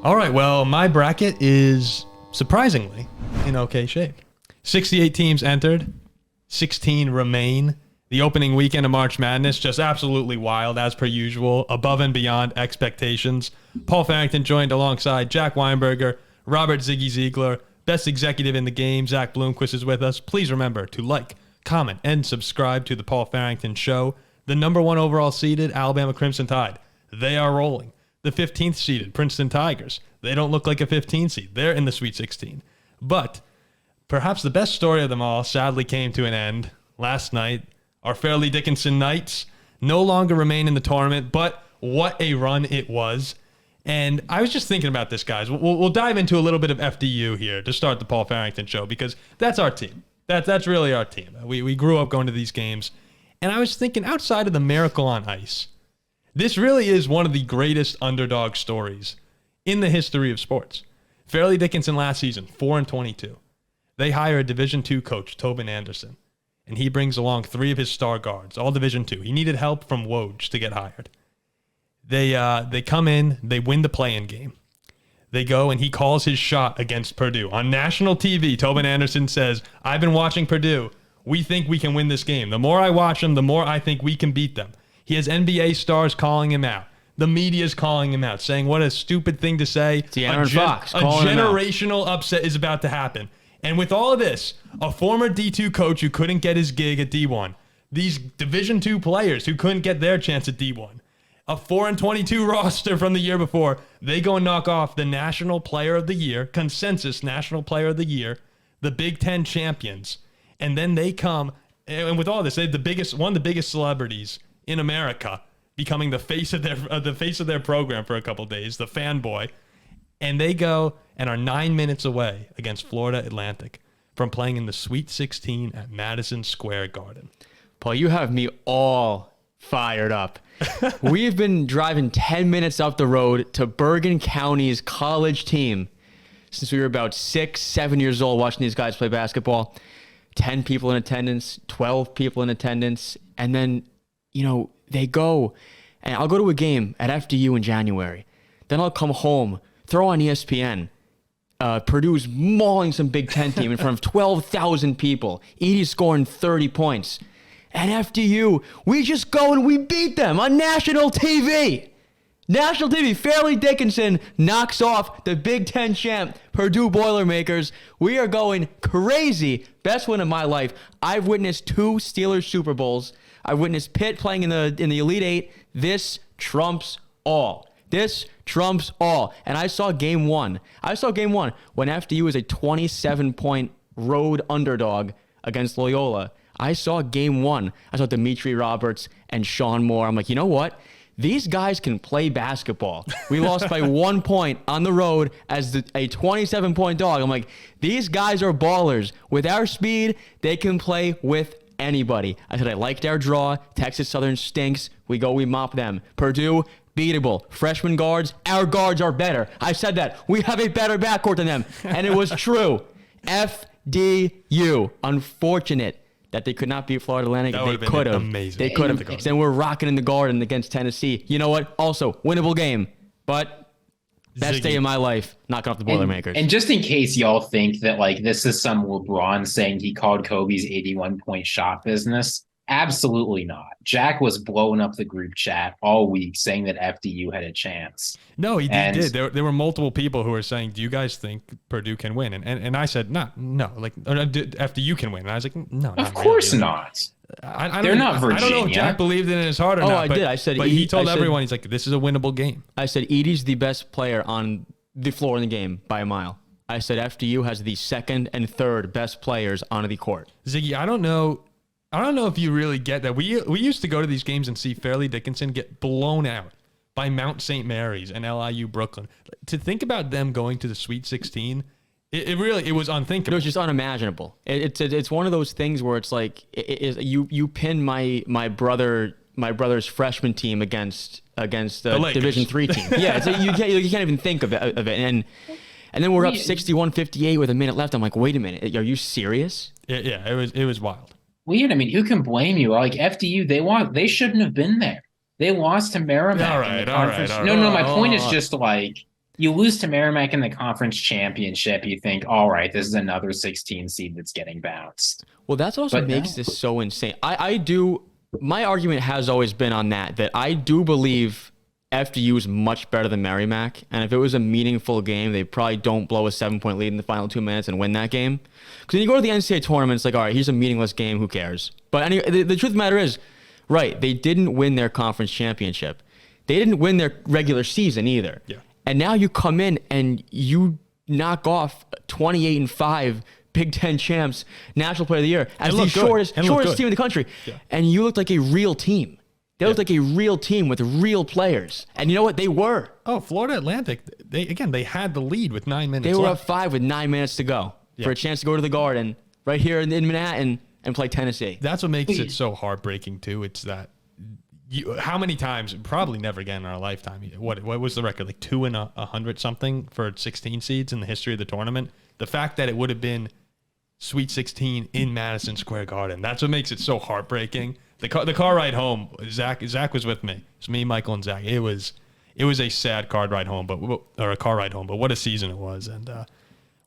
All right, well, my bracket is surprisingly in okay shape. 68 teams entered, 16 remain. The opening weekend of March Madness, just absolutely wild, as per usual, above and beyond expectations. Paul Farrington joined alongside Jack Weinberger, Robert Ziggy Ziegler, best executive in the game, Zach Bloomquist is with us. Please remember to like, comment, and subscribe to the Paul Farrington Show. The number 1 overall seeded Alabama Crimson Tide, they are rolling. The 15th seeded Princeton Tigers, they don't look like a 15 seed. They're in the Sweet 16. But perhaps the best story of them all sadly came to an end last night. Our Fairleigh Dickinson Knights no longer remain in the tournament, but what a run it was. And I was just thinking about this, guys. We'll dive into a little bit of FDU here to start the Paul Farrington Show because that's our team. That's really our team. We grew up going to these games. And I was thinking, outside of the Miracle on Ice, this really is one of the greatest underdog stories in the history of sports. Fairleigh Dickinson last season, 4-22. They hire a Division II coach, Tobin Anderson, and he brings along 3 of his star guards, all Division II. He needed help from Woj to get hired. They come in, they win the play-in game. They go and he calls his shot against Purdue. On national TV, Tobin Anderson says, I've been watching Purdue. We think we can win this game. The more I watch them, the more I think we can beat them. He has NBA stars calling him out. The media's calling him out, saying what a stupid thing to say. Fox a generational upset is about to happen. And with all of this, a former D2 coach who couldn't get his gig at D1, these Division II players who couldn't get their chance at D1, a 4-22 roster from the year before, they go and knock off the National Player of the Year, consensus National Player of the Year, the Big Ten champions, and then they come, and with all this, they're one of the biggest celebrities in America, becoming the face of their program for a couple days, the fanboy, and they go and are 9 minutes away against Florida Atlantic from playing in the Sweet 16 at Madison Square Garden. Paul, you have me all fired up. We've been driving 10 minutes up the road to Bergen County's college team since we were about 6, 7 years old watching these guys play basketball. 10 people in attendance, 12 people in attendance, and then they go, and I'll go to a game at FDU in January. Then I'll come home, throw on ESPN. Purdue's mauling some Big Ten team in front of 12,000 people. Edie's scoring 30 points. And FDU, we just go and we beat them on national TV. National TV, Fairleigh Dickinson knocks off the Big Ten champ, Purdue Boilermakers. We are going crazy. Best win of my life. I've witnessed 2 Steelers Super Bowls. I witnessed Pitt playing in the Elite Eight. This trumps all. This trumps all. And I saw game one. When FDU was a 27-point road underdog against Loyola. I saw game 1. I saw Dimitri Roberts and Sean Moore. I'm like, you know what? These guys can play basketball. We lost by 1 point on the road as a 27-point dog. I'm like, these guys are ballers. With our speed, they can play with anybody. I said I liked our draw. Texas Southern stinks. We mop them. Purdue, beatable. Freshman guards, our guards are better. I said that. We have a better backcourt than them. And it was true. FDU. Unfortunate that they could not beat Florida Atlantic. They could have. Amazing. They could have. Then we're rocking in the Garden against Tennessee. You know what? Also, winnable game. But best day of my life, knocking off the Boilermakers. And just in case y'all think that this is some LeBron saying he called Kobe's 81-point shot business, absolutely not. Jack was blowing up the group chat all week saying that FDU had a chance. No, he did. There were multiple people who were saying, do you guys think Purdue can win? And I said, no, FDU can win. And I was like, no, of course not. They're not Virginia. I don't know if Jack believed in his heart or not. I did. I said, but he told everyone, he's like, this is a winnable game. I said, Edie's the best player on the floor in the game by a mile. I said, FDU has the second and third best players on the court. Ziggy, I don't know if you really get that. We used to go to these games and see Fairleigh Dickinson get blown out by Mount St. Mary's and LIU Brooklyn. To think about them going to the Sweet 16, it was unthinkable. It was just unimaginable. It's one of those things where it's like you pin my brother's freshman team against the Division III team. Yeah, you can't even think of it. And then we're up 61-58 with a minute left. I'm like, wait a minute, are you serious? Yeah, it was wild. Weird. I mean, who can blame you? Like FDU, they shouldn't have been there. They lost to Merrimack in the conference. No, my point is just You lose to Merrimack in the conference championship. You think, all right, this is another 16 seed that's getting bounced. Well, that's also But makes no. this so insane. I do. My argument has always been on that I do believe FDU is much better than Merrimack, and if it was a meaningful game, they probably don't blow a 7-point lead in the final 2 minutes and win that game. Because when you go to the NCAA tournament, it's like, all right, here's a meaningless game. Who cares? But anyway, the truth of the matter is, right? They didn't win their conference championship. They didn't win their regular season either. Yeah. And now you come in and you knock off 28-5 Big Ten champs, National Player of the Year, as the shortest team in the country. Yeah. And you looked like a real team. They looked like a real team with real players. And you know what? They were. Oh, Florida Atlantic, they had the lead with 9 minutes They were left. up 5 with 9 minutes to go for a chance to go to the Garden right here in Manhattan and play Tennessee. That's what makes it so heartbreaking, too. It's that how many times, probably never again in our lifetime, what was the record? Like 2 in 100 something for 16 seeds in the history of the tournament? The fact that it would have been Sweet 16 in Madison Square Garden. That's what makes it so heartbreaking. The car ride home, Zach was with me. It's me, Michael, and Zach. It was a sad car ride home, but what a season it was, and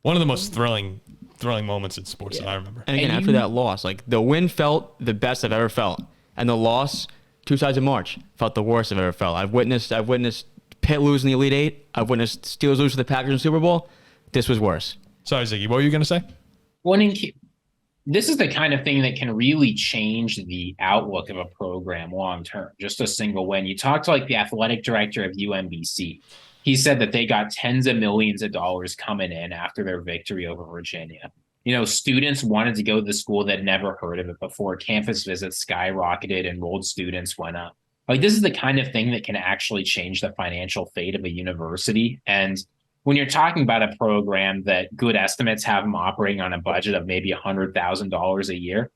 one of the most thrilling moments in sports that I remember. And again, after that loss, like the win felt the best I've ever felt, and the loss, 2 sides of March, felt the worst I've ever felt. I've witnessed Pitt lose in the Elite Eight. I've witnessed Steelers lose to the Packers in the Super Bowl. This was worse. Sorry, Ziggy, what were you going to say? This is the kind of thing that can really change the outlook of a program long term. Just a single win. You talked to like the athletic director of UMBC. He said that they got tens of millions of dollars coming in after their victory over Virginia. You know, students wanted to go to the school that never heard of it before. Campus visits skyrocketed, enrolled students went up. Like, this is the kind of thing that can actually change the financial fate of a university. And when you're talking about a program that good estimates have them operating on a budget of maybe $100,000 a year,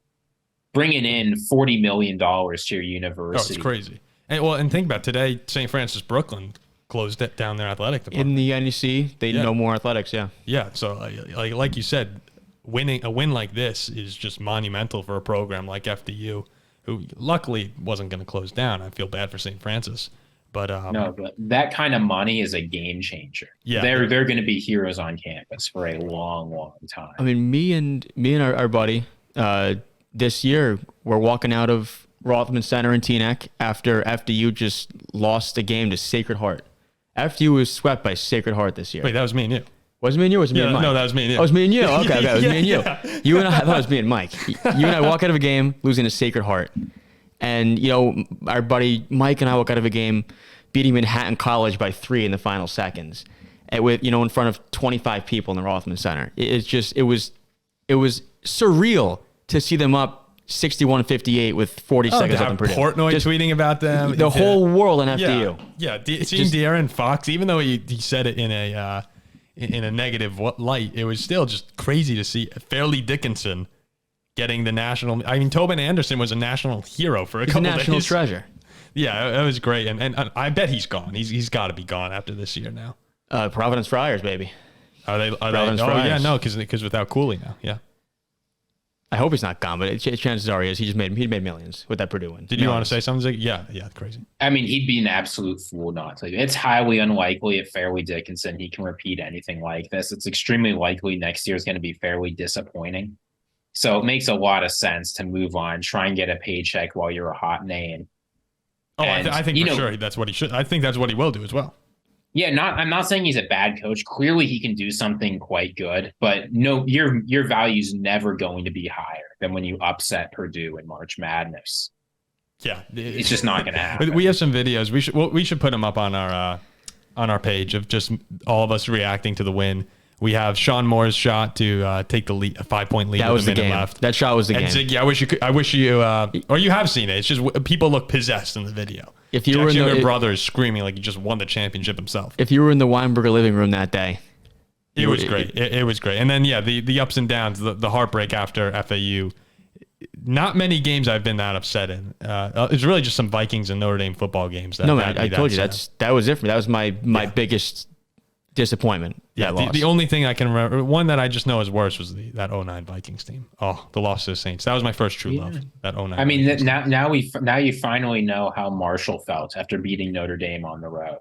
bringing in $40 million to your university. Oh, it's crazy. And think about today, St. Francis Brooklyn closed down their athletic department. In the NEC, they no more athletics, yeah. Yeah, so like you said, a win like this is just monumental for a program like FDU, who luckily wasn't going to close down. I feel bad for St. Francis. But but that kind of money is a game changer. Yeah, they're going to be heroes on campus for a long, long time. I mean, me and our buddy this year, we're walking out of Rothman Center in Teaneck after FDU just lost the game to Sacred Heart. FDU was swept by Sacred Heart this year. Wait, that was me and you. Was it me and you? Or was it me and Mike? No, that was me and you. Oh, it was me and you. Okay, it was me and you. Yeah. You and I thought it was me and Mike. You and I walk out of a game losing to Sacred Heart. And, you know, our buddy Mike and I walk out of a game beating Manhattan College by 3 in the final seconds, with in front of 25 people in the Rothman Center. It was surreal to see them up 61-58 with 40 seconds left in Purdue. Portnoy tweeting about them. The whole world in FDU. Yeah. Seeing De'Aaron Fox, even though he said it in a negative light, it was still just crazy to see Fairleigh Dickinson getting the national. I mean, Tobin Anderson was a national hero for a couple days. He's a national treasure. Yeah, it was great, and I bet he's gone. He's got to be gone after this year now. Providence Friars, baby. Are they? Providence Oh Friars. yeah, no, because without Cooley now, yeah. I hope he's not gone, but chances are he is. He made millions with that Purdue win. Did you want to say something? Yeah, crazy. I mean, he'd be an absolute fool not to. It's highly unlikely if Fairleigh Dickinson he can repeat anything like this. It's extremely likely next year is going to be fairly disappointing. So it makes a lot of sense to move on, try and get a paycheck while you're a hot name. Oh, I think for sure that's what he should. I think that's what he will do as well. Yeah, I'm not saying he's a bad coach. Clearly, he can do something quite good, but no, your value's never going to be higher than when you upset Purdue in March Madness. Yeah, it's just not going to happen. We have some videos. We should put them up on our page of just all of us reacting to the win. We have Sean Moore's shot to take the lead, a 5-point lead. That was with a the minute game. Left. That shot was the game. Ziggy, I wish you, or you have seen it. It's just people look possessed in the video. If you were in your brother is screaming like he just won the championship himself. If you were in the Weinberger living room that day, it was great. It was great. And then the ups and downs, the heartbreak after FAU. Not many games I've been that upset in. It's really just some Vikings and Notre Dame football games. I told you that was it for me. That was my biggest disappointment. Yeah, the only thing I can remember, one that I just know is worse, was that 09 Vikings team. Oh, the loss to the Saints. That was my first true love. That 09. I mean, now you finally know how Marshall felt after beating Notre Dame on the road.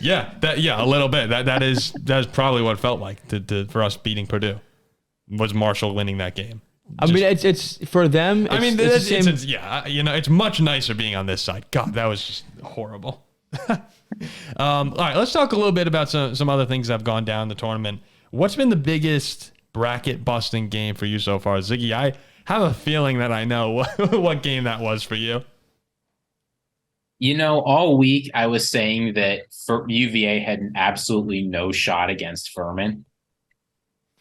Yeah, a little bit. That's probably what it felt like for us beating Purdue. Was Marshall winning that game? I mean, it's for them. It's much nicer being on this side. God, that was just horrible. All right, let's talk a little bit about some other things that have gone down the tournament. What's been the biggest bracket busting game for you so far, Ziggy? I have a feeling that I know what game that was for you. All week I was saying that UVA had absolutely no shot against Furman.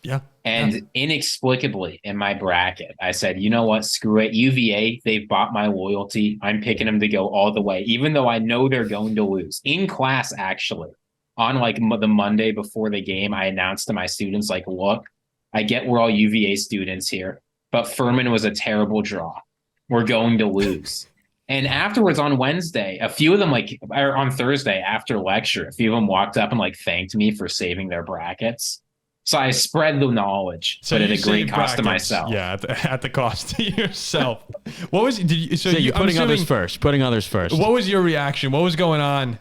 Yeah. And inexplicably in my bracket, I said, you know what? Screw it. UVA, they've bought my loyalty. I'm picking them to go all the way, even though I know they're going to lose. In class, actually, on like the Monday before the game, I announced to my students, like, look, I get we're all UVA students here, but Furman was a terrible draw. We're going to lose. And afterwards on Wednesday, a few of them, or on Thursday after lecture, a few of them walked up and thanked me for saving their brackets. So I spread the knowledge, but at a great cost to myself. Yeah, at the cost to yourself. What was you're putting others first? Putting others first. What was your reaction? What was going on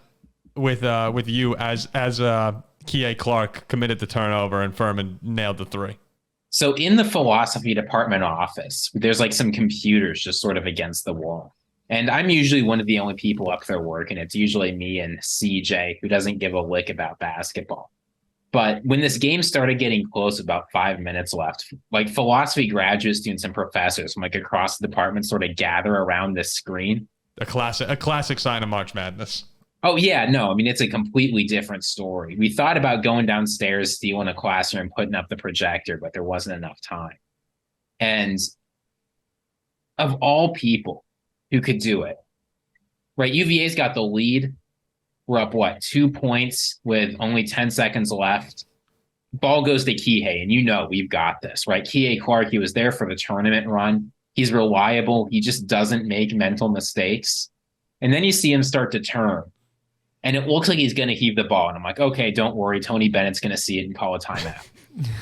with you as Kie Clark committed the turnover and Furman nailed the three? So in the philosophy department office, there's some computers just sort of against the wall. And I'm usually one of the only people up there working. It's usually me and CJ, who doesn't give a lick about basketball. But when this game started getting close, about 5 minutes left, philosophy graduate students and professors from across the department sort of gather around this screen. A classic sign of March Madness. Oh, yeah. No, I mean, it's a completely different story. We thought about going downstairs, stealing a classroom, putting up the projector, but there wasn't enough time. And of all people who could do it, right? UVA's got the lead. We're up, 2 points with only 10 seconds left. Ball goes to Kihei, and we've got this, right? Kihei Clark, he was there for the tournament run. He's reliable. He just doesn't make mental mistakes. And then you see him start to turn, and it looks like he's going to heave the ball. And I'm like, okay, don't worry. Tony Bennett's going to see it and call a timeout.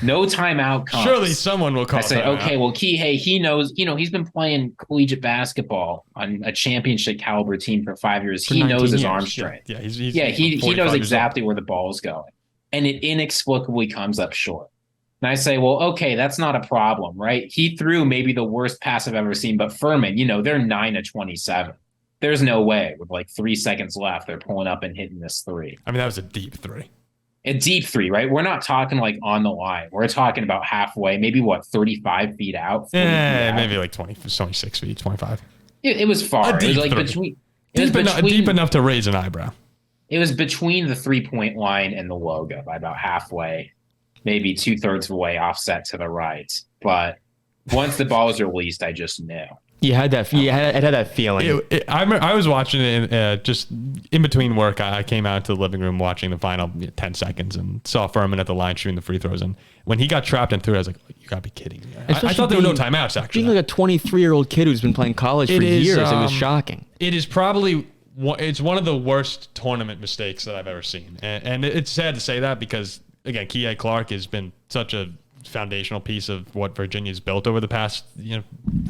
No timeout comes. Surely someone will call. I say, okay, well, Kihei, he knows, he's been playing collegiate basketball on a championship caliber team for 5 years. He knows his arm strength. Yeah, he knows exactly where the ball is going. And it inexplicably comes up short. And I say, well, okay, that's not a problem, right? He threw maybe the worst pass I've ever seen, but Furman, they're 9 of 27. There's no way with 3 seconds left, they're pulling up and hitting this three. I mean, that was a deep three. A deep three, right? We're not talking on the line. We're talking about halfway, maybe 35 feet out. Maybe 26 feet, 25. It was far. A deep it was three. between deep enough to raise an eyebrow. It was between the 3-point line and the logo by about halfway, maybe 2/3 of the way offset to the right. But once the ball was released, I just knew. You had that. You had that feeling. I was watching it just in between work. I came out to the living room watching the final 10 seconds and saw Furman at the line shooting the free throws. And when he got trapped and through, I was like, "You gotta be kidding me!" I thought there were no timeouts. Actually, being like a 23-year-old kid who's been playing college for years, it was shocking. It is probably it's one of the worst tournament mistakes that I've ever seen, and it's sad to say that because again, Kie Clark has been such a foundational piece of what Virginia's built over the past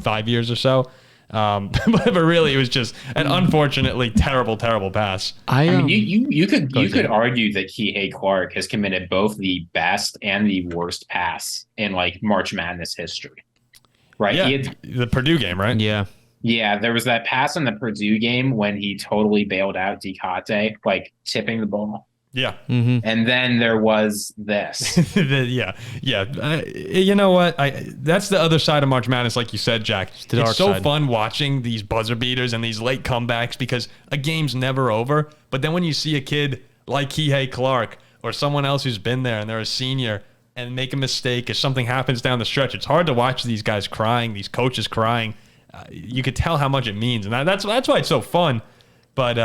5 years or so. But really, it was just an unfortunately terrible pass. I mean, you could argue that Kihei Clark has committed both the best and the worst pass in March Madness history, right? Yeah, the Purdue game, right? Yeah. There was that pass in the Purdue game when he totally bailed out Dicate, tipping the ball. Yeah. Mm-hmm. And then there was this. Yeah. You know what? That's the other side of March Madness, like you said, Jack. It's so fun watching these buzzer beaters and these late comebacks because a game's never over. But then when you see a kid like Kihei Clark or someone else who's been there and they're a senior and make a mistake, if something happens down the stretch, it's hard to watch these guys crying, these coaches crying. You could tell how much it means. And that's why it's so fun. But,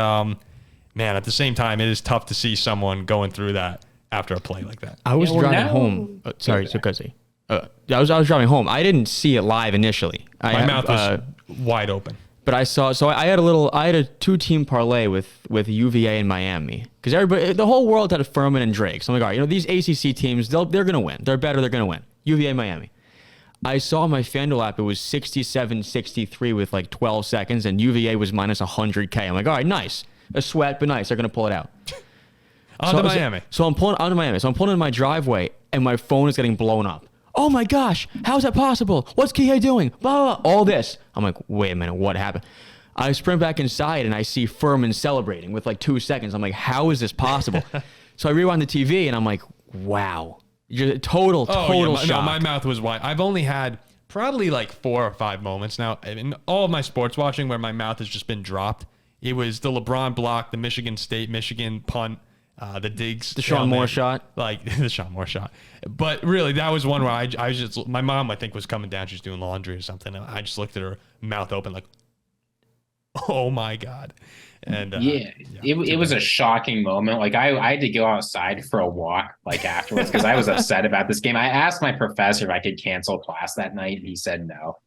man, at the same time, it is tough to see someone going through that after a play like that. I was driving home. Sorry, Sukazi. I was driving home. I didn't see it live initially. My mouth was wide open. But I saw. So I had a 2-team parlay with UVA and Miami because the whole world had a Furman and Drake. So I'm like, all right, these ACC teams, they're gonna win. They're better. They're gonna win. UVA, Miami. I saw my FanDuel app. It was 67-63 with 12 seconds, and UVA was minus 100K. I'm like, all right, nice. A sweat, but nice. They're going to pull it out. On to Miami. So I'm pulling out of Miami. So I'm pulling in my driveway, and my phone is getting blown up. Oh my gosh, how's that possible? What's Kihei doing? Blah, blah, blah. All this. I'm like, wait a minute, what happened? I sprint back inside, and I see Furman celebrating with like 2 seconds. I'm like, how is this possible? So I rewind the TV, and I'm like, wow. Total shock. No, my mouth was wide. I've only had probably like 4 or 5 moments now in all of my sports watching where my mouth has just been dropped. It was the LeBron block, the Michigan punt, the Diggs. The Sean Moore shot. Like, the Sean Moore shot. But really, that was one where I was just, my mom, I think, was coming down. She was doing laundry or something. And I just looked at her mouth open like, oh my God. And it was a shocking moment. Like I had to go outside for a walk like afterwards because I was upset about this game. I asked my professor if I could cancel class that night, and he said no.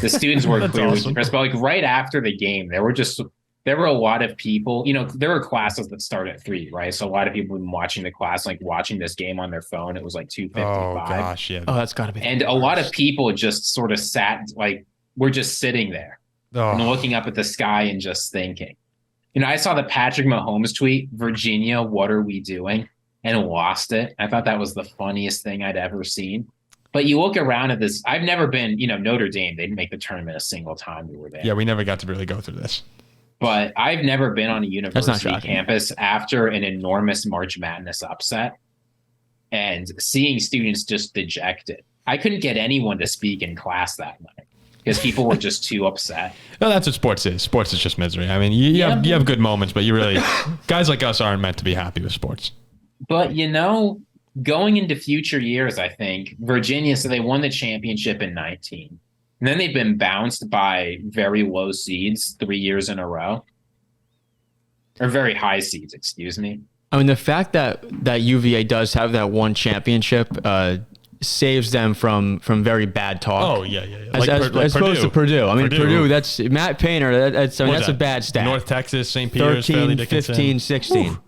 The students were clearly depressed. But like right after the game, there were a lot of people. You know, there were classes that start at 3, right? So a lot of people have been watching the class, like watching this game on their phone. It was like 2:55. Oh gosh, yeah. Oh, that's got to be. And a lot of people just sort of sat, like, we're just sitting there and looking up at the sky and just thinking. You know, I saw the Patrick Mahomes tweet, Virginia, what are we doing? And lost it. I thought that was the funniest thing I'd ever seen. But you look around at this, I've never been, you know, Notre Dame, they didn't make the tournament a single time we were there. Yeah, we never got to really go through this. But I've never been on a university campus after an enormous March Madness upset and seeing students just dejected. I couldn't get anyone to speak in class that night because people were just too upset. No, that's what sports is. Sports is just misery. I mean, you have good moments, but you really, guys like us aren't meant to be happy with sports. But, you know, going into future years, I think, Virginia, so they won the championship in 19. And then they've been bounced by very low seeds 3 years in a row. Or very high seeds, excuse me. I mean, the fact that UVA does have that one championship saves them from very bad talk. Oh, yeah. As opposed to Purdue. I mean, Purdue, that's Matt Painter. That's a bad stat. North Texas, St. Peter's, Fairleigh, Dickinson. 15, 16. Ooh.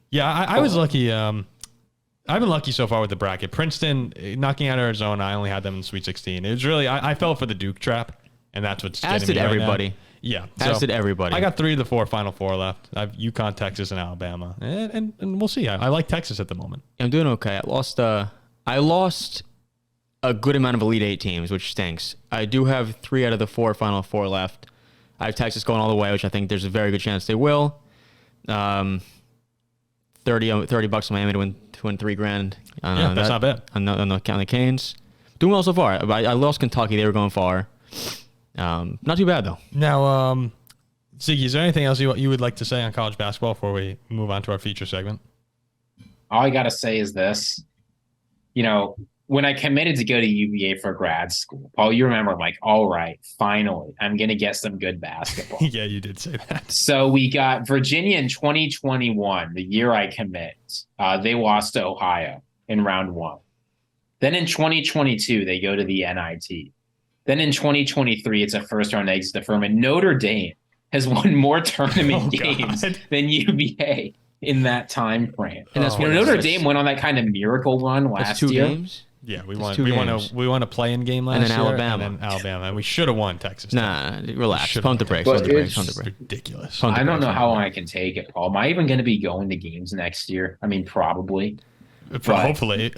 Yeah, I was lucky. I've been lucky so far with the bracket. Princeton knocking out Arizona. I only had them in the Sweet 16. It was really, I fell for the Duke trap, and that's what's getting me. As did everybody. Now. Yeah. As did everybody. I got 3 of the 4 Final Four left. I have UConn, Texas, and Alabama. And we'll see. I like Texas at the moment. I'm doing okay. I lost a good amount of Elite 8 teams, which stinks. I do have 3 out of the 4 Final Four left. I have Texas going all the way, which I think there's a very good chance they will. $30 on Miami to win $3,000. That's not bad. On the Canes. Doing well so far. I lost Kentucky. They were going far. Not too bad, though. Now, Ziggy, is there anything else you would like to say on college basketball before we move on to our feature segment? All I got to say is this. You know, when I committed to go to UVA for grad school, Paul, you remember, I'm like, all right, finally, I'm going to get some good basketball. Yeah, you did say that. So we got Virginia in 2021, the year I commit. They lost to Ohio in round 1. Then in 2022, they go to the NIT. Then in 2023, it's a first-round exit to Furman. Notre Dame has won more tournament games than UVA in that time frame. And that's Notre Dame went on that kind of miracle run last year. 2 games? Yeah, we won a play-in game last year. And then Alabama. And we should have won Texas. Nah, relax. Pump the brakes. Ridiculous. I don't know how long I can take it, Paul. Am I even going to be going to games next year? I mean, probably. Hopefully,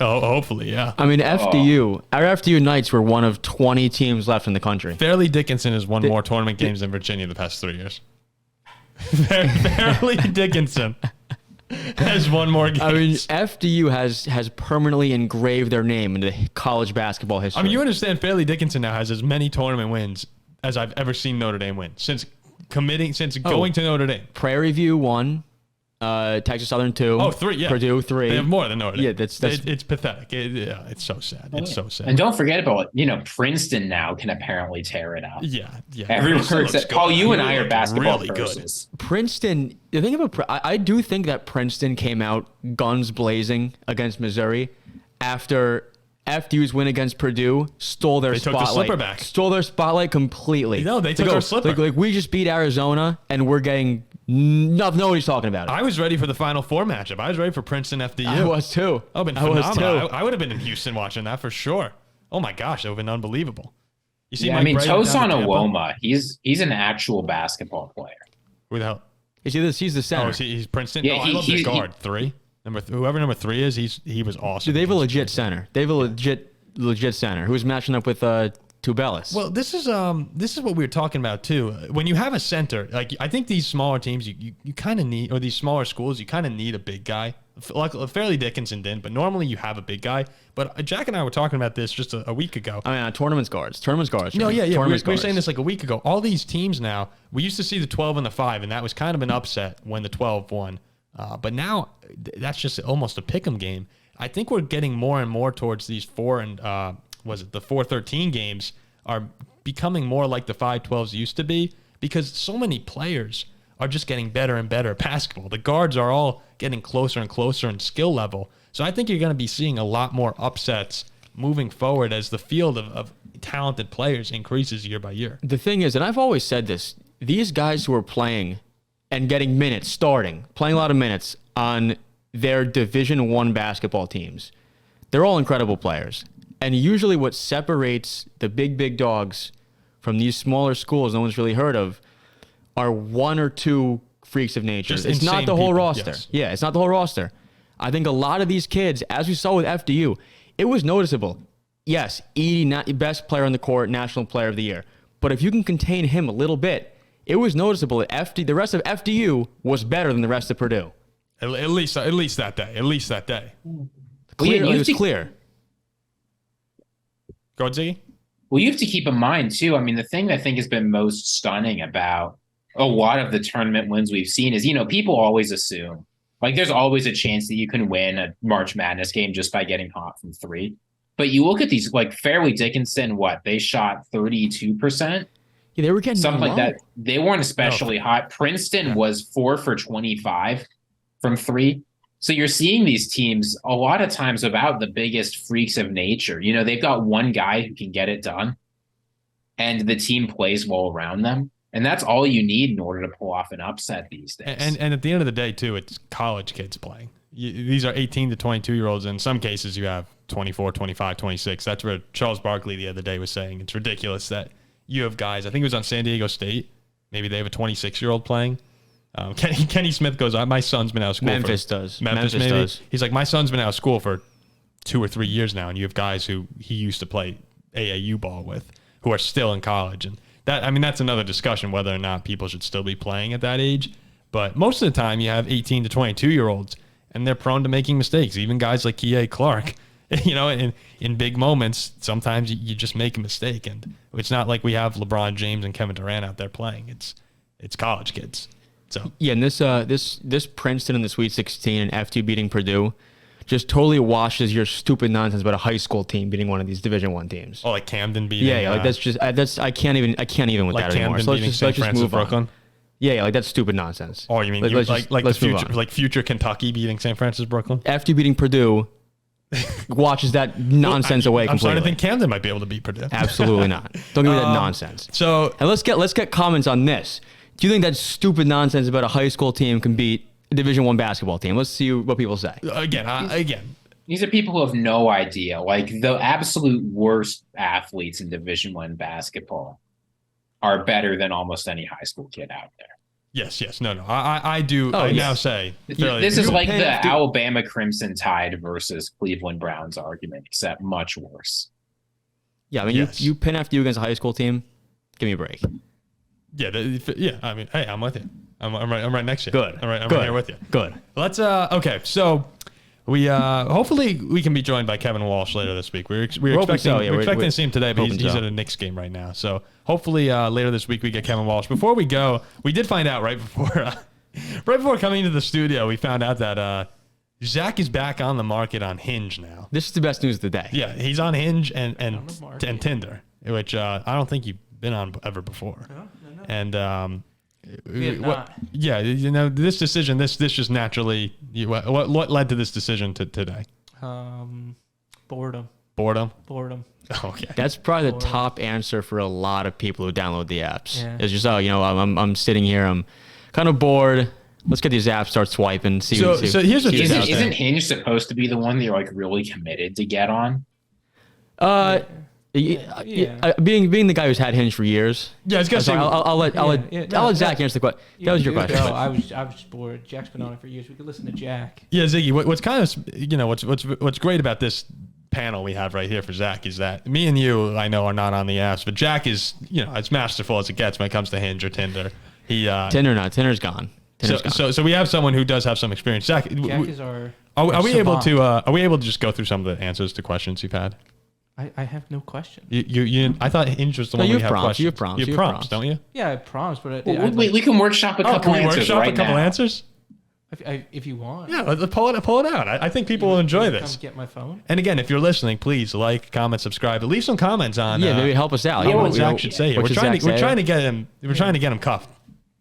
yeah. I mean, FDU. Our FDU Knights were one of 20 teams left in the country. Fairleigh Dickinson has won more tournament games than Virginia the past 3 years. Fairleigh Dickinson has won more games. I mean, FDU has permanently engraved their name into college basketball history. I mean, you understand Fairleigh Dickinson now has as many tournament wins as I've ever seen Notre Dame win since going to Notre Dame. Prairie View 1. Texas Southern 2. Oh, 3, yeah. Purdue 3. They have more than Notre Dame. Yeah, that's it's pathetic. It's so sad. It's so sad. And don't forget about, Princeton now can apparently tear it up. Yeah. Everyone said, Paul, you and I are basketball really persons. Good. Princeton, the thing about I do think that Princeton came out guns blazing against Missouri after FDU's win against Purdue stole their spotlight. Took the slipper back. Stole their spotlight completely. No, they took their slipper. Like we just beat Arizona and we're getting nobody's talking about it. I was ready for the Final Four matchup. I was ready for Princeton FDU. I was too. Oh, been phenomenal. I would have been in Houston watching that for sure. Oh my gosh, that would have been unbelievable. You see, Tosin Awoma, he's an actual basketball player. Who the hell? He's the center. Oh, he's Princeton? Yeah, I love the guard. 3. Whoever number 3 is, he was awesome. Dude, they have a legit center. They have a legit center who's matching up with Tubelis. Well, this is what we were talking about too. When you have a center, like I think these smaller teams, you kind of need, or these smaller schools, you kind of need a big guy. Like Fairleigh Dickinson didn't, but normally you have a big guy. But Jack and I were talking about this just a week ago. I mean, tournament guards. No, yeah. We were saying this like a week ago. All these teams now, we used to see the 12 and the 5, and that was kind of an upset when the 12 won. But now that's just almost a pick'em game. I think we're getting more and more towards these 4 and the 4-13 games are becoming more like the 5-12s used to be, because so many players are just getting better and better at basketball. The guards are all getting closer and closer in skill level. So I think you're going to be seeing a lot more upsets moving forward as the field of talented players increases year by year. The thing is, and I've always said this, these guys who are playing and getting minutes, playing a lot of minutes on their Division I basketball teams, they're all incredible players. And usually what separates the big dogs from these smaller schools no one's really heard of are 1 or 2 freaks of nature. It's not the whole roster. Yes. Yeah, it's not the whole roster. I think a lot of these kids, as we saw with FDU, it was noticeable. Yes, Edie, best player on the court, national player of the year. But if you can contain him a little bit, it was noticeable that the rest of FDU was better than the rest of Purdue. At least that day. It was clear. Go ahead, Ziggy. Well, you have to keep in mind, too, I mean, the thing I think has been most stunning about a lot of the tournament wins we've seen is, people always assume, like, there's always a chance that you can win a March Madness game just by getting hot from 3. But you look at these, like, Fairleigh Dickinson, they shot 32%? Yeah, they were getting something like that. They weren't especially hot. Princeton was 4 for 25 from 3. So you're seeing these teams a lot of times about the biggest freaks of nature. They've got one guy who can get it done, and the team plays well around them. And that's all you need in order to pull off an upset these days. And at the end of the day, too, it's college kids playing. These are 18 to 22-year-olds. In some cases, you have 24, 25, 26. That's where Charles Barkley the other day was saying it's ridiculous that you have guys, I think it was on San Diego State, maybe they have a 26-year-old playing. Kenny Smith goes, my son's been out of school. Memphis does. He's like, my son's been out of school for 2 or 3 years now, and you have guys who he used to play AAU ball with who are still in college. And that's another discussion whether or not people should still be playing at that age. But most of the time, you have 18 to 22-year-olds, and they're prone to making mistakes. Even guys like Kihei Clark, in big moments, sometimes you just make a mistake. And it's not like we have LeBron James and Kevin Durant out there playing. It's college kids. So yeah, and this Princeton in the Sweet 16 and FDU beating Purdue just totally washes your stupid nonsense about a high school team beating one of these Division I teams. Oh, like Camden beating. Yeah, like that's I can't even with like that Camden anymore. So let's just move Brooklyn. On. Yeah, like that's stupid nonsense. Oh, you mean future Kentucky beating St. Francis Brooklyn? FDU beating Purdue watches that nonsense away completely. I'm starting to think Camden might be able to beat Purdue. Absolutely not. Don't give me that nonsense. So and let's get comments on this. Do you think that stupid nonsense about a high school team can beat a Division I basketball team? Let's see what people say. Again. These are people who have no idea. Like, the absolute worst athletes in Division I basketball are better than almost any high school kid out there. Yes. No. I do. Now say. This is like the Alabama Crimson Tide versus Cleveland Browns argument, except much worse. Yeah, I mean, you pin FDU against a high school team, give me a break. Yeah. I mean, hey, I'm with you. I'm right next to you. Good. I'm right here with you. Good. Let's. Okay. So we hopefully we can be joined by Kevin Walsh later this week. We're expecting to see him today, but he's at a Knicks game right now. So hopefully later this week we get Kevin Walsh. Before we go, we did find out right before coming into the studio, we found out that Zach is back on the market on Hinge now. This is the best news of the day. Yeah, he's on Hinge and Tinder, which I don't think you've been on ever before. No. And this decision, this just naturally, what led to this decision today? Boredom. Okay. That's probably the top answer for a lot of people who download the apps. Yeah. It's just, I'm sitting here, I'm kind of bored. Let's get these apps, start swiping. So here's the thing. Isn't Hinge supposed to be the one that you're like really committed to get on? Being the guy who's had Hinge for years. Yeah, I was gonna say. I'll let Zach answer the question. That was your question. No, I was just bored. Jack's been on it for years. We could listen to Jack. Yeah, Ziggy. What's kind of what's great about this panel we have right here for Zach is that me and you, I know, are not on the apps, but Jack is as masterful as it gets when it comes to Hinge or Tinder. Tinder's gone. So we have someone who does have some experience. Zach Jack is our. Are we able to just go through some of the answers to questions you've had? I have no question. I thought Hinge was the one we have questions. You have prompts. You have prompts, don't you? Yeah, I have prompts, but we can workshop a couple answers right now. Can we workshop a couple answers? If you want. Yeah, pull it out. I think people will enjoy this. Come get my phone. And again, if you're listening, please like, comment, subscribe. Leave some comments on. Maybe help us out. What Zach should say here. We're trying to get him cuffed.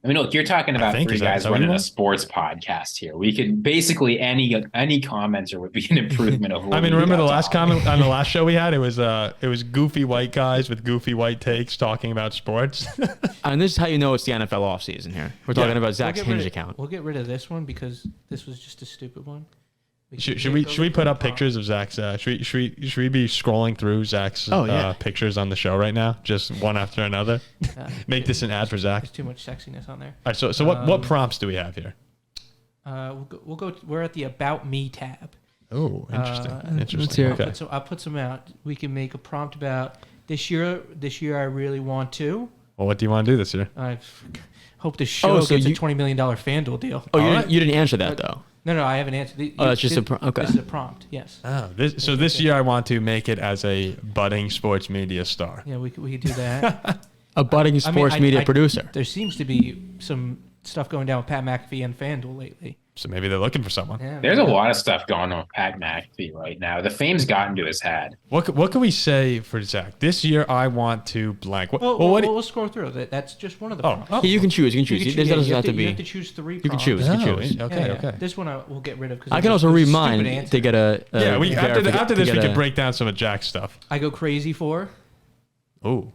I mean, look, you're talking about three guys running a sports podcast here. We could basically any commenter would be an improvement of. I mean, remember the last comment on the last show we had? It was goofy white guys with goofy white takes talking about sports. And this is how you know it's the NFL offseason here. We're talking about Zach's Hinge account. We'll get rid of this one because this was just a stupid one. Should we put up pictures of Zach's? Should we be scrolling through Zach's pictures on the show right now, just one after another? Make this an ad for Zach. There's too much sexiness on there. All right, so what prompts do we have here? We'll go. We're at the About Me tab. Oh, interesting. Interesting. Okay. I'll put some out. We can make a prompt about this year. This year, I really want to. Well, what do you want to do this year? I hope the show gets a $20 million FanDuel deal. Oh, you didn't answer that though. No, I haven't answered. That's just a prompt. Okay. This is a prompt. Yes. Oh, this year I want to make it as a budding sports media star. Yeah, we could do that. A budding sports media producer. There seems to be some stuff going down with Pat McAfee and FanDuel lately. So maybe they're looking for someone. Yeah, there's a lot of stuff going on with Pat McAfee right now. The fame's gotten to his head. What can we say for Zach? This year I want to blank. We'll scroll through. That's just one of the prompts. Yeah, you can choose. You doesn't have to be. You have to choose 3 You can prompts. choose. You can choose. Okay. This one we'll get rid of. I can also read mine to get a. After this we can break down some of Jack's stuff. I go crazy for. Oh.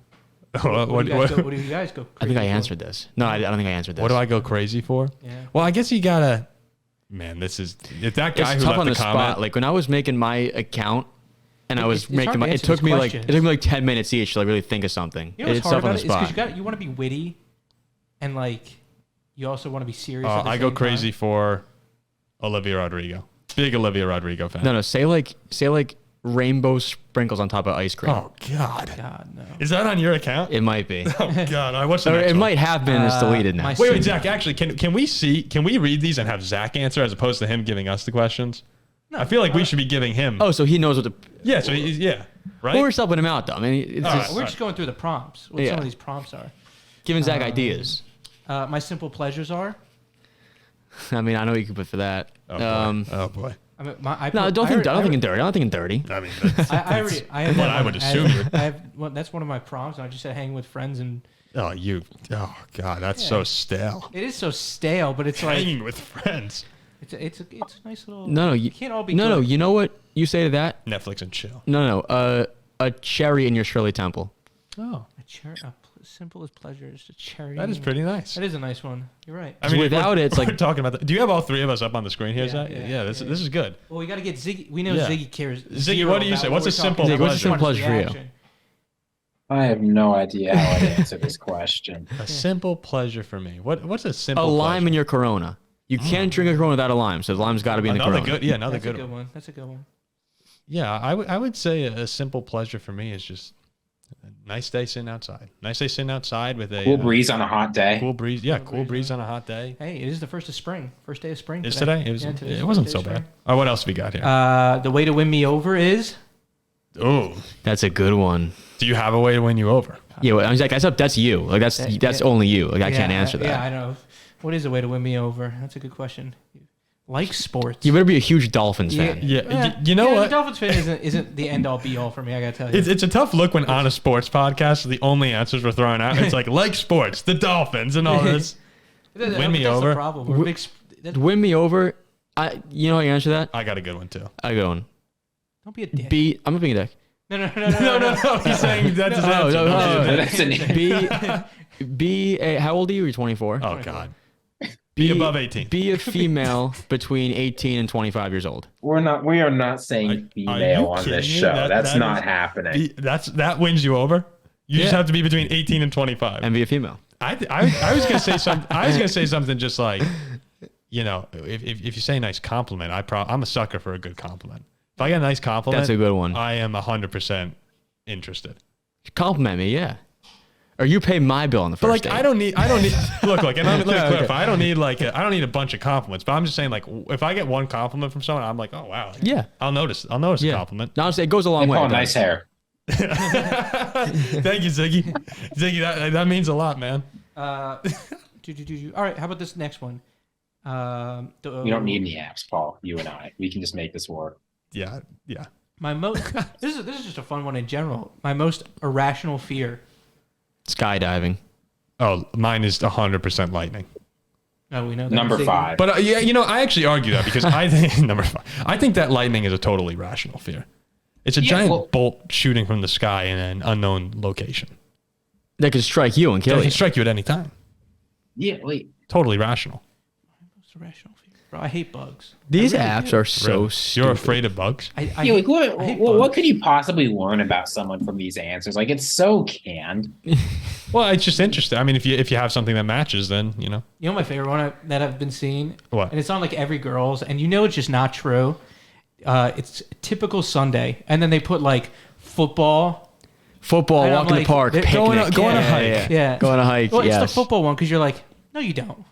What do you guys go crazy I think I answered this. No, I don't think I answered this. What do I go crazy for? Yeah. Well, I guess you gotta. Man, it's that guy who tough left on the spot. comment. Like when I was making my account and I was making it took me like 10 minutes each to really think of something. You know what's hard about it is because you want to be witty, and you also want to be serious. I go crazy for Olivia Rodrigo. Big Olivia Rodrigo fan. No, say like rainbow sprinkles on top of ice cream. Oh God, no. Is that on your account? It might be. Oh God, what's the next it one? might have been. It's deleted now. Wait, Zach. Actually, can we read these and have Zach answer as opposed to him giving us the questions? No, I feel like we should be giving him. Oh, so he knows what the. Yeah. So right. Well, we're helping him out though. I mean, we're just going through the prompts. What some of these prompts are. Giving Zach ideas. My simple pleasures are. I mean, I know you could put for that. Oh boy. I mean, I don't think dirty. I don't think dirty. I mean, I have what I would assume. That's one of my prompts. I just said hanging with friends and. Oh God, that's so stale. It is so stale, but it's hanging with friends. It's a nice little. No, you can't all be. No, you know what you say to that? Netflix and chill. No, a cherry in your Shirley Temple. Oh, a cherry. Simple as pleasure is a cherry. That is pretty nice. That is a nice one. You're right. I mean, without it, it's like we're talking about. Do you have all three of us up on the screen here, Zach? Yeah. This is good. Well, we got to get Ziggy. We know Ziggy cares. Ziggy, what do you say? What's a simple pleasure? What's a simple pleasure for you? I have no idea how to answer this question. A simple pleasure for me. What's a simple? A lime pleasure? In your Corona. You can't drink a Corona without a lime, so the lime's got to be in the Corona. Another good one. That's a good one. Yeah, I would say a simple pleasure for me is just a nice day sitting outside. Nice day sitting outside with a cool breeze on a hot day. Cool breeze, yeah, cool breeze on a hot day. Hey, it is the first of spring. First day of spring. Is today? It wasn't so bad. All right, what else we got here? The way to win me over is. Oh, that's a good one. Do you have a way to win you over? Yeah, I was like, that's you. Like that's only you. Like I can't answer that. Yeah, I know. What is a way to win me over? That's a good question. Like sports. You better be a huge Dolphins fan. Yeah. You know what? The Dolphins fan isn't the end all be all for me. I gotta tell you. It's a tough look when on a sports podcast the only answers we're throwing out. It's like sports, the Dolphins, and all this. Win me over. That's the problem. Win me over. You know how you answer that? I got a good one too. I got one. Don't be a dick. I'm not being a dick. No. He's saying that's his answer. That's an How old are you? You're 24. Oh God. Be above 18. Be a female between 18 and 25 years old. We are not saying Are you female on kidding this me? show. That That's not is- happening. That wins you over. You just Yeah. have to be between 18 and 25. And be a female. I was gonna say something. I was gonna say something just like, if you say a nice compliment, I'm a sucker for a good compliment. If I get a nice compliment, That's a good one. I am 100% interested. Compliment me, yeah. Or you pay my bill on the But first like, date. I don't need. Look, and let me clarify. I don't need a bunch of compliments. But I'm just saying, like, if I get one compliment from someone, I'm like, oh wow, Yeah. I'll notice a compliment. Honestly, it goes a long They way. call it nice does. hair. Thank you, Ziggy. Ziggy, that means a lot, man. All right, how about this next one? We don't need any apps, Paul. You and I. We can just make this work. Yeah. My most. This is just a fun one in general. My most irrational fear. Skydiving. Oh, mine is 100% lightning. Oh, we know that. Number Ziggy. 5. But I actually argue that because I think number 5. I think that lightning is a totally rational fear. It's a giant bolt shooting from the sky in an unknown location. That could strike you and It kill can you. strike you at any time. Yeah, wait. Totally rational. Most irrational fear. Bro, I hate bugs. These I really apps do. are so Really? stupid. You're afraid of bugs? I Yeah, like, hate what bugs. could you possibly learn about someone from these answers? Like, it's so canned. Well, it's just interesting. I mean, if you have something that matches, then You know my favorite one that I've been seeing? What? And it's on like every girl's, and it's just not true. It's typical Sunday, and then they put like football. Football, And I'm walk in like, the park, they're picnic. going on a hike. Yeah. Go on a hike, Well, yes. it's the football one because you're like, no, you don't.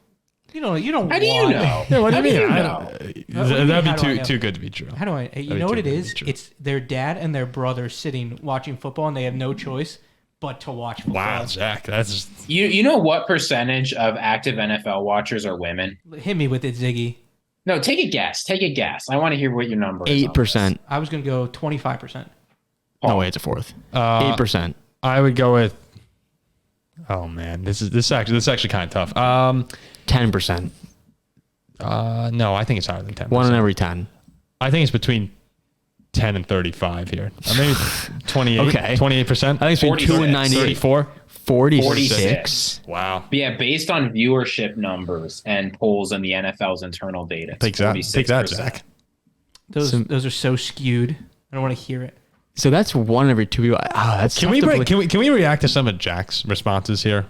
You don't. How do you want- know? Yeah, what do How you mean? you I know? don't- do you mean, That'd how be do I too know? too good to be true. How do I? You That'd know be what too it good to is? be true. It's their dad and their brother sitting watching football, and they have no choice but to watch football. Wow, Zach, that's You know what percentage of active NFL watchers are women? Hit me with it, Ziggy. No, take a guess. Take a guess. I want to hear what your number is. on 8%. I was gonna go 25%. No, wait, it's a fourth. Uh, 8%. I would go with. Oh man, this is actually kind of tough. 10%. No, I think it's higher than 10. 1 in every 10. I think it's between 10 and 35 here. Maybe 28. Okay. 28%. I think it's between 2 and 98. 34. 46. Wow. But yeah, based on viewership numbers and polls in the NFL's internal data, it's Take that, 46%. Zach. Those are so skewed. I don't want to hear it. So that's 1 in every 2 people. That's Can tough we to break? believe. Can we react to some of Jack's responses here,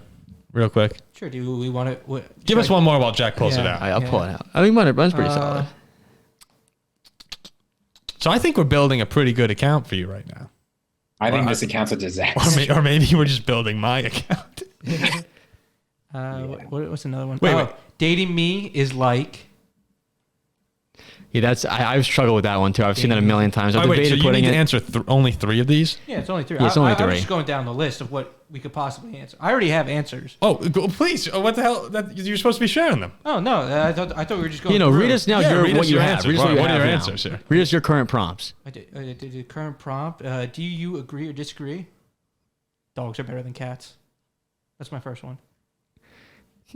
real quick? Sure. Do we want to? Give us one more while Jack pulls it Yeah. out. I'll pull it out. I think mine's pretty solid. So I think we're building a pretty good account for you right now, I think this account's a disaster. or maybe we're just building my account. What's another one? Wait. Dating me is like. Yeah, that's I struggle with that one too. I've seen that a million times. I've Oh, wait, so debated you putting need to it. answer only 3 of these? Yeah, it's only 3. Yeah, it's only I'm 3. just going down the list of what we could possibly answer. I already have answers. Oh, please! What the hell? You're supposed to be sharing them. Oh no, I thought we were just going. Read us now Yeah, read what us you your have. answers. Read us what you What are have your now. answers here? Read us your current prompts. I did the current prompt. Do you agree or disagree? Dogs are better than cats. That's my first one.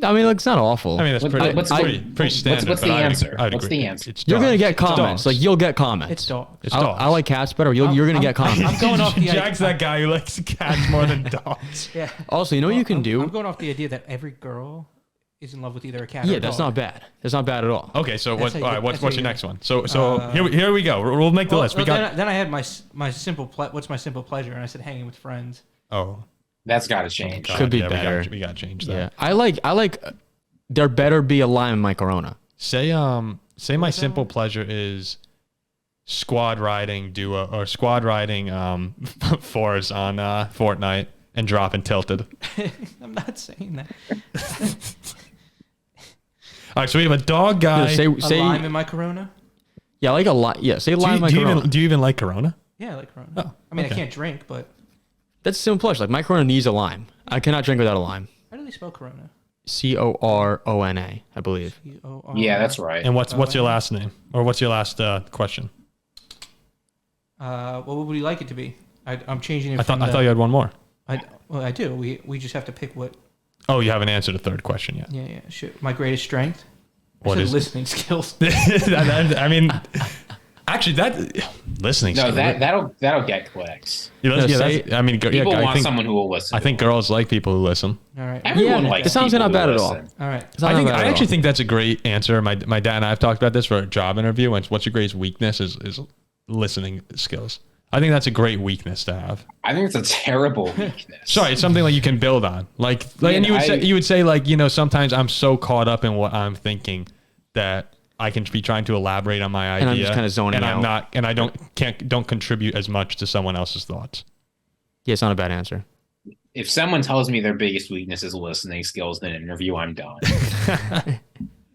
I mean, it's not awful. I mean, that's pretty standard. what's but the I'd answer? I'd What's agree. the answer? It's you're dogs. gonna get It's comments. dogs. Like you'll get comments. It's dogs. It's I dogs. like cats better. You're gonna get comments. I'm going off the Jack's that guy who likes cats more than dogs. Yeah. Also, you know what you can I'm do? going off the idea that every girl is in love with either a cat or Yeah, a that's dog. not bad. That's not bad at all. Okay, so That's how you- what's that's how your you- next one? So here we go. We'll make the list. We got. Then I had my simple what's my simple pleasure, and I said hanging with friends. Oh, That's got to change. Could be yeah, better. We got to change that. Yeah, I like. There better be a lime in my Corona. Say my simple pleasure is squad riding fours on Fortnite and dropping tilted. I'm not saying that. All right, so we have a dog guy. Say A lime in my Corona. yeah, like a lot. Yeah, say lime in my do you Corona. even do you even like Corona? Yeah, I like Corona. Oh, I mean, okay. I can't drink, but That's a simple pleasure. Like my Corona needs a lime. I cannot drink without a lime. how do they spell Corona? Corona, I believe. C-O-R. Yeah, that's right. And what's your last name or what's your last question? What would you like it to be? I'm changing it. I thought you had one more. I do. We just have to pick what. Oh, you haven't answered a third question yet. Yeah. Shit. My greatest strength. What I said is it? listening skills. I mean, actually, that listening. No, skill. that'll get clicks. Yeah, No, I mean, People I want think, someone who will listen. I think girls like people who listen. All right. Everyone Yeah, likes. it sounds people not bad who at all. listen. All right. I actually think that's a great answer. My dad and I have talked about this for a job interview. And what's your greatest weakness is listening skills. I think that's a great weakness to have. I think it's a terrible weakness. Sorry, it's something like you can build on. And you would say like, sometimes I'm so caught up in what I'm thinking that I can be trying to elaborate on my idea. And I'm just kind of zoning out. I'm not, and I don't contribute as much to someone else's thoughts. Yeah, it's not a bad answer. If someone tells me their biggest weakness is listening skills in an interview, I'm done.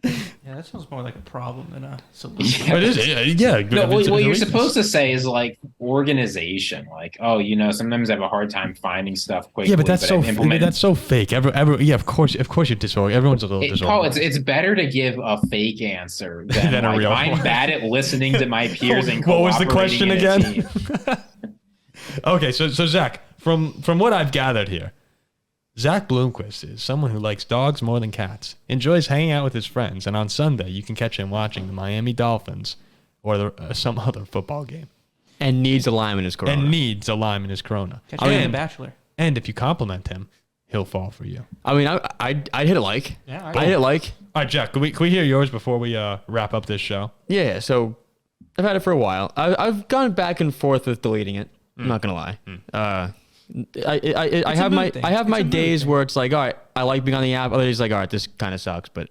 Yeah, that sounds more like a problem than a solution. But it is, yeah. No, what you're supposed to say is like organization. Like, sometimes I have a hard time finding stuff quickly. Yeah, but that's so fake. Of course you're disorganized. Everyone's a little disorganized. Paul, it's better to give a fake answer than a real I'm one. bad at listening to my peers and What was the cooperating question in a again? team. Okay, so Zach, from what I've gathered here, Zach Bloomquist is someone who likes dogs more than cats, enjoys hanging out with his friends, and on Sunday you can catch him watching the Miami Dolphins or some other football game. And needs a lime in his corona. Catch me in The Bachelor. And if you compliment him, he'll fall for you. I mean, I'd hit a like. Yeah, I'd hit a like. All right, Jack, can we hear yours before we wrap up this show? Yeah, so I've had it for a while. I've gone back and forth with deleting it. I'm not gonna lie. I have my days where it's like, all right, I like being on the app. Other days like, all right, this kind of sucks, but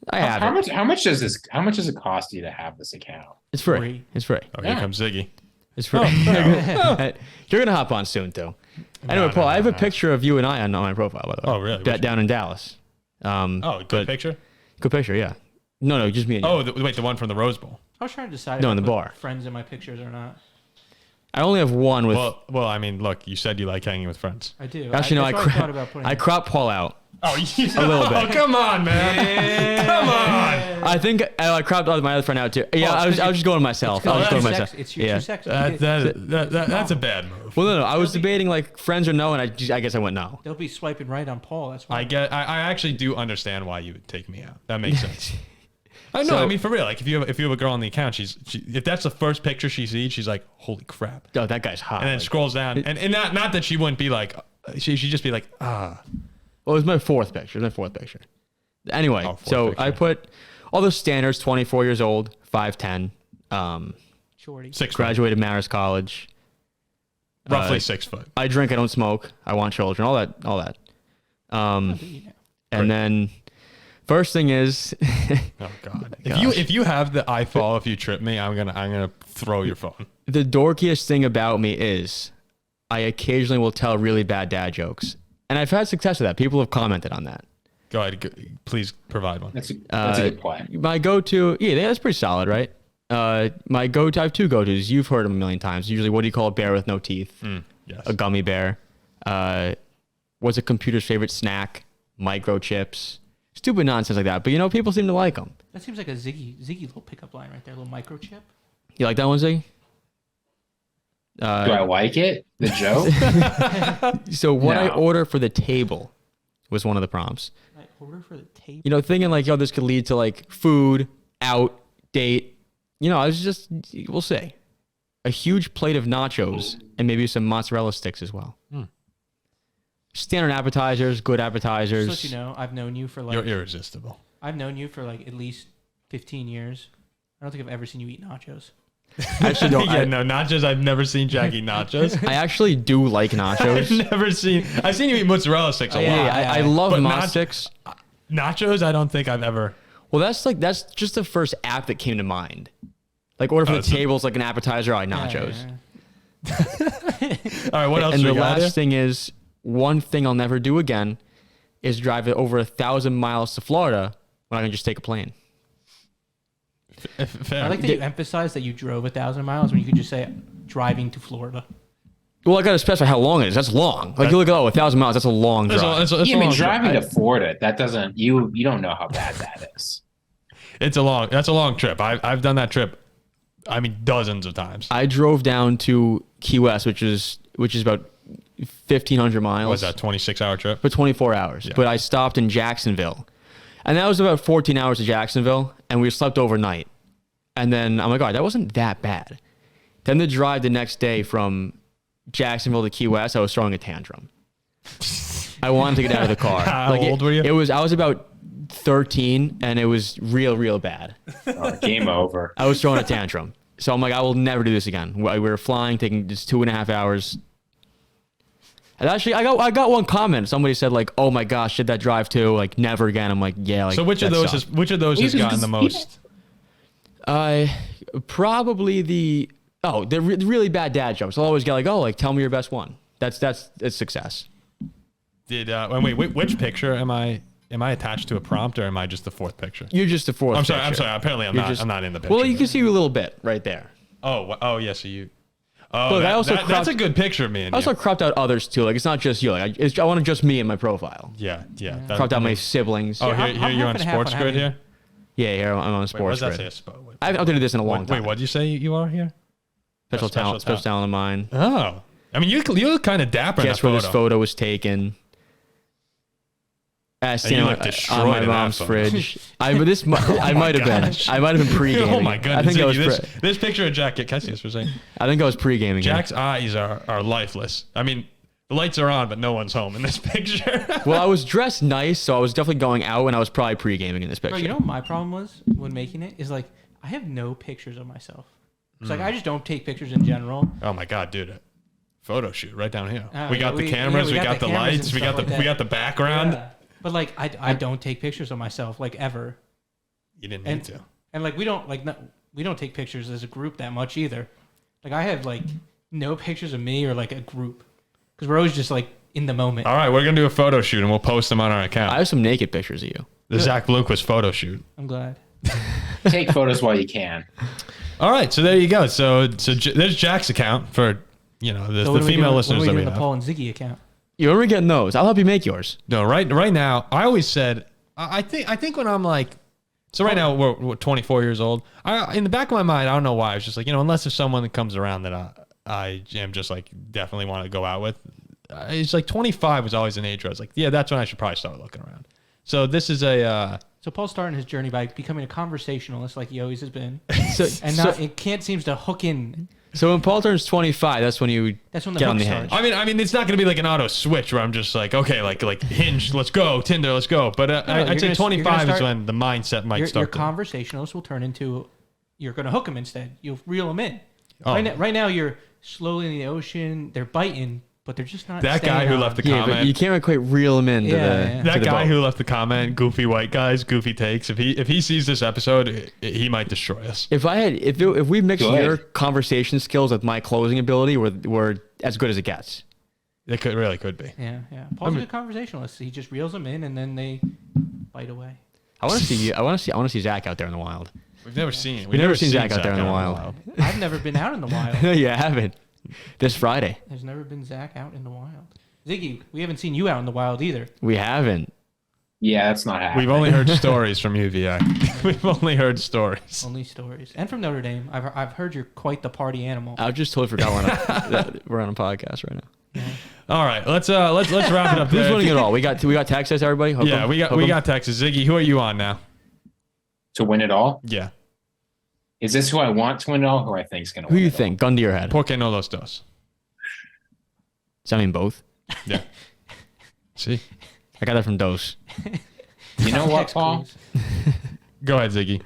I have it. How much does it cost you to have this account? It's free. It's free. Oh, here comes Ziggy. It's free. You're gonna hop on soon too. Anyway, Paul, I have a picture of you and I on my profile, by the way. Oh, really? Down in Dallas. Good picture? Good picture, yeah. No, just me and you. Oh, the one from the Rose Bowl. I was trying to decide No, if in I the put bar. friends in my pictures or not. I only have one with. Well, I mean, look, you said you like hanging with friends. I do. Actually, no, that's why I thought about putting I cropped Paul out. Oh, a little bit. Oh, come on, man. Come on. I think I cropped my other friend out too. Yeah, I was just going to myself. It's too Yeah. sexy. That's a bad move. Well, no. I was debating like friends or no, and I guess I went no. They'll be swiping right on Paul. That's why. I actually do understand why you would take me out. That makes sense. I know. So- I mean, for real. Like, if you have a girl on the account, if that's the first picture she sees, she's like, "Holy crap!" Oh, that guy's hot. And then scrolls down, and not that she wouldn't be like, she'd just be like, ah. Well, it was my fourth picture. Anyway, so picture. I put all the standards: 24 years old, 5'10", Shorty. 6 foot, graduated Marist College. roughly 6 foot. I drink. I don't smoke. I want children. All that. And then first thing is, Oh God! If you have the I fall if you trip me, I'm gonna throw your phone. the dorkiest thing about me is I occasionally will tell really bad dad jokes, and I've had success with that. People have commented on that. Go ahead, please provide one. That's a good play. My go-to, that's pretty solid, right? My go-to, I have two go-tos. You've heard them a million times. Usually, what do you call a bear with no teeth? Yes. A gummy bear. What's a computer's favorite snack? Microchips. Stupid nonsense like that. But people seem to like them. That seems like a Ziggy little pickup line right there, a little microchip. You like that one, Ziggy? Do I like it? The joke? So what I No. order for the table was one of the prompts. I order for the table. Thinking like, this could lead to like food, out, date. I was just, we'll say, a huge plate of nachos and maybe some mozzarella sticks as well. Standard appetizers, good appetizers. Just to let you know, I've known you for You're irresistible. I've known you for like at least 15 years. I don't think I've ever seen you eat nachos. Actually, no, nachos. I've never seen Jack eat nachos. I actually do like nachos. I've seen you eat mozzarella sticks a lot. I love But mozzarella sticks. Nachos, I don't think I've ever. Well, that's just the first app that came to mind. Like order for the tables like an appetizer, nachos. All right, what else? And do the we got here? last thing is, one thing I'll never do again is drive over 1,000 miles to Florida when I can just take a plane. Fair. I like that you emphasize that you drove 1,000 miles when you could just say driving to Florida. Well, I got to specify how long it is. That's long. Like you look at 1,000 miles. That's a long drive. It's a long driving trip. to Florida, that doesn't, you don't know how bad that is. That's a long trip. I've done that trip. I mean, dozens of times. I drove down to Key West, which is about 1,500 miles. What was that, 26-hour trip? For 24 hours. Yeah. But I stopped in Jacksonville. And that was about 14 hours to Jacksonville. And we slept overnight. And then I'm like, all right, that wasn't that bad. Then the drive the next day from Jacksonville to Key West, I was throwing a tantrum. I wanted to get out of the car. How old were you? I was about 13, and it was real bad. Game over. I was throwing a tantrum. So I'm like, I will never do this again. We were flying, taking just 2.5 hours. And actually, I got one comment. Somebody said like, "Oh my gosh, did that drive too? Like never again." I'm like, "Yeah." Like, so which of those has gotten the most? Probably the really bad dad jokes. I'll always get like, "Oh, like tell me your best one." That's success. Wait, which picture am I attached to a prompt, or am I just the fourth picture? You're just the fourth. I'm sorry. Apparently, I'm not in the picture. Well, you can see a little bit right there. Oh, yeah. So you. Oh, Look, that's a good picture of me. And I also cropped out others too. Like it's not just you. Like I wanted just me in my profile. Yeah. Cropped out my siblings. Oh, here you're on Sports Grid here. Yeah, here I'm on Sports Grid. I haven't updated this in a long time. Wait, what did you say you are here? Special talent of mine. Oh, I mean, you look kind of dapper. Guess where this photo was taken? You look destroyed on my in mom's that photo. fridge. I might have been pre-gaming. Oh my goodness! I think I was this picture of Jack. Can I see this for a second? I think I was pre-gaming. Jack's eyes are lifeless. I mean, the lights are on, but no one's home in this picture. Well, I was dressed nice, so I was definitely going out, and I was probably pre-gaming in this picture. Bro, you know what my problem was when making it is like I have no pictures of myself. It's like I just don't take pictures in general. Oh my god, dude! Photo shoot right down here. Oh, we got the cameras, we got the lights, we got the background. Yeah. But like I don't take pictures of myself like ever. You didn't need to. And like we don't take pictures as a group that much either. Like I have like no pictures of me or like a group because we're always just like in the moment. All right, we're gonna do a photo shoot and we'll post them on our account. I have some naked pictures of you. The Zach Bloomquist photo shoot. I'm glad. Take photos while you can. All right, so there you go. So there's Jack's account for the female listeners that we have. The Paul and Ziggy account. You are getting those. I'll help you make yours. No, right now, I always said, I think when I'm like, so right now we're 24 years old. In the back of my mind, I don't know why. I was just like, unless if someone that comes around that I am just like definitely want to go out with. It's like 25 was always an age where I was like, yeah, that's when I should probably start looking around. So this is So Paul's starting his journey by becoming a conversationalist like he always has been. It can't seems to hook in. So when Paul turns 25, that's when the get on the Hinge. I mean, it's not going to be like an auto switch where I'm just like, okay, like Hinge, let's go, Tinder, let's go. But I'd say 25 is when the mindset might start. Your conversationalist will turn into, you're going to hook them instead. You'll reel them in. Oh. Right now, you're slowly in the ocean. They're biting, but they're just not. That guy who left the comment. But you can't quite reel him into that guy who left the comment. Goofy white guys, goofy takes. If he sees this episode, he might destroy us. If we mix your conversation skills with my closing ability, we're as good as it gets. It really could be. Yeah. Paul's a good conversationalist. He just reels them in, and then they bite away. I want to see Zach out there in the wild. We've never seen Zach out there in the wild. I've never been out in the wild. No, you haven't. This Friday. There's never been Zach out in the wild. Ziggy, we haven't seen you out in the wild either. We haven't. Yeah, that's not happening. We've only heard stories from UVA. We've only heard stories. Only stories. And from Notre Dame. I've heard you're quite the party animal. I just totally forgot that we're on a podcast right now. Yeah. All right, let's wrap it up. Who's winning it all? We got Texas, everybody. We got Texas. Ziggy, who are you on now? To win it all? Yeah. Is this who I want to win it all, who I think is going to win? Who you think? Gun to your head. Por qué no los dos? Does that mean both? Yeah. See, I got that from Dos. You know what, Paul? Go ahead, Ziggy.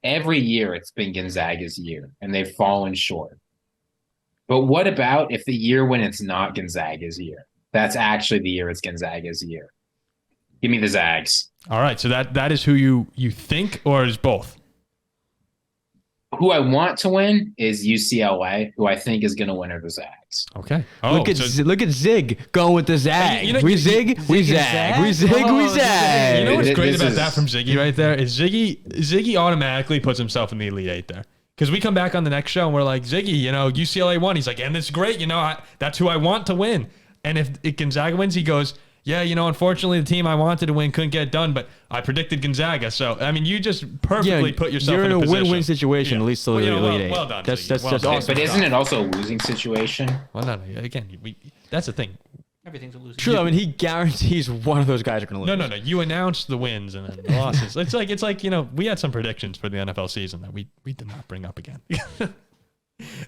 Every year it's been Gonzaga's year, and they've fallen short. But what about if the year when it's not Gonzaga's year? That's actually the year it's Gonzaga's year. Give me the Zags. All right, so that is who you think, or is both? Who I want to win is UCLA, who I think is going to win over the Zags. Okay. Look at Zig going with the Zag. We zig, we zag. We zig, we zag. You know what's great about that from Ziggy right there is Ziggy automatically puts himself in the Elite Eight there. Because we come back on the next show and we're like, Ziggy, UCLA won. He's like, and it's great. That's who I want to win. And if Gonzaga wins, he goes, yeah, unfortunately the team I wanted to win couldn't get it done, but I predicted Gonzaga. So, I mean, you just perfectly put yourself in a position. You're in a win-win situation, at least till the Elite Eight. Well done. That's awesome. But isn't it also a losing situation? Well, no. Again, that's the thing. Everything's a losing. True. I mean, he guarantees one of those guys are going to lose. No. You announce the wins and then the losses. It's like we had some predictions for the NFL season that we did not bring up again.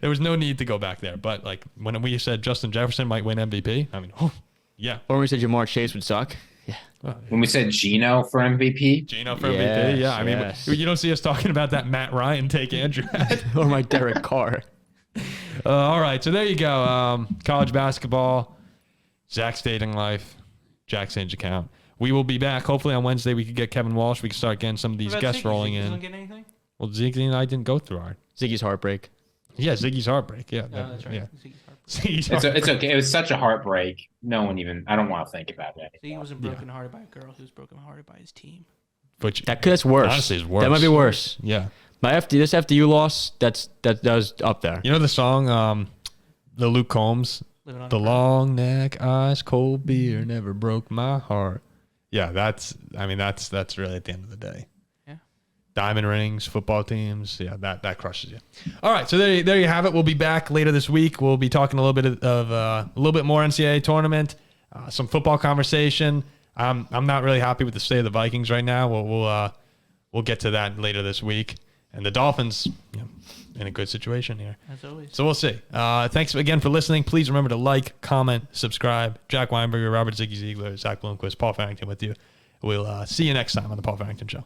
There was no need to go back there. But like when we said Justin Jefferson might win MVP, I mean, yeah. Or when we said Jamar Chase would suck. Yeah. When we said Geno for MVP, Geno for MVP, yeah. I mean, yes. you don't see us talking about that Matt Ryan take Andrew had. Or my Derek Carr. All right, so there you go. College basketball, Zach's dating life, Jack's Hinge account. We will be back. Hopefully on Wednesday we could get Kevin Walsh. We can start getting some of these guests rolling in. Doesn't get anything? Well, Ziggy and I didn't go through our. Ziggy's heartbreak. Yeah, Ziggy's heartbreak. Yeah, Oh, that's right. Yeah. Ziggy's heartbreak. Ziggy's heartbreak. it's okay. It was such a heartbreak. No one even. I don't want to think about it. Ziggy wasn't brokenhearted by a girl. He was brokenhearted by his team. Which That's worse. honestly is worse. That might be worse. Yeah. This FDU loss, that was up there. You know the song, the Luke Combs, Living on the a long neck, ice cold beer never broke my heart. Yeah, that's really at the end of the day. Yeah. Diamond rings, football teams, yeah, that crushes you. All right, so there you have it. We'll be back later this week. We'll be talking a little bit of a little bit more NCAA tournament, some football conversation. I'm not really happy with the state of the Vikings right now. We'll get to that later this week. And the Dolphins, in a good situation here. As always. So we'll see. Thanks again for listening. Please remember to like, comment, subscribe. Jack Weinberger, Robert Ziggy Ziegler, Zach Bloomquist, Paul Farrington with you. We'll see you next time on the Paul Farrington Show.